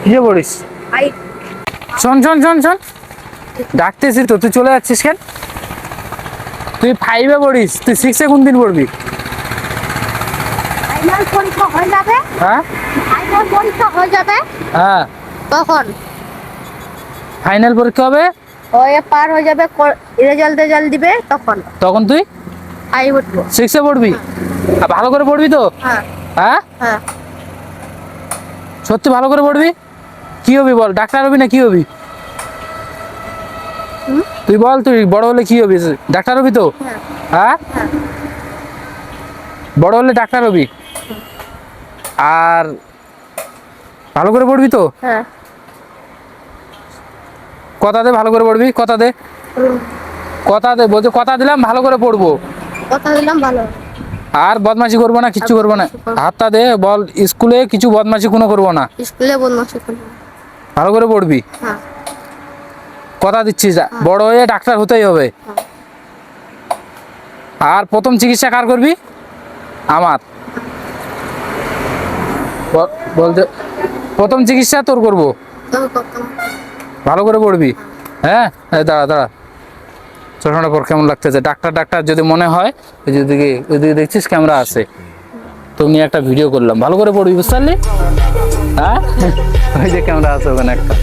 কিসে পড়িস? শোন শোন শোন শোন, ডাকতেছি তো, তুই চলে যাচ্ছিস কেন? তুই 5-এ পড়িস, তুই 6-এ কোন দিন পড়বি? ফাইনাল পরীক্ষা হয়ে যাবে, হ্যাঁ ফাইনাল পরীক্ষা হয়ে যাবে হ্যাঁ, তখন ফাইনাল পরীক্ষা হবে, ওয়ে পার হয়ে যাবে, রেজাল্ট দিবে তখন তখন তুই আই উঠবো। 6-এ পড়বি। আর ভালো করে পড়বি তো? হ্যাঁ হ্যাঁ, হ্যাঁ। সত্যি ভালো করে পড়বি? কি হবি বল, ডাক্তার হবি না কি হবি? তুই বল, তুই বড় হলে কি হবি? ডাক্তার হবি তো? হ্যাঁ হ্যাঁ, হ্যাঁ। বড় হলে ডাক্তার হবি। আর ভালো করে পড়বি তো? হ্যাঁ। কথা দে ভালো করে পড়বি, কথা দে, কথা দে, বলতে কথা দিলাম ভালো করে পড়বো। কথা দিলাম ভালো। আর বদমাশি করবো না, কিচ্ছু করবো না। হাতটা দে, বল স্কুলে কিছু বদমাশি কোনো করবো না, স্কুলে বদমাশি করবো। ভালো করে পড়বি। হ্যাঁ কথা দিচ্ছিস, বড় হয়ে ডাক্তার হতেই হবে। আর প্রথম চিকিৎসা কার করবি? আমার। বলতে প্রথম চিকিৎসা তোর করবো, তবে কথা। ভালো করে পড়বি। হ্যাঁ, এই দাঁড়া দাঁড়া, চশমাটা পর কেমন লাগতেছে? ডাক্তার ডাক্তার যদি মনে হয়, ওইদিকে ওইদিকে দেখছিস ক্যামেরা আছে, তো নিয়ে একটা ভিডিও করলাম, ভালো করে পড়বি, বুঝতে পারলি? হ্যাঁ, ওই যে ক্যামেরা আছে ওখানে একটা।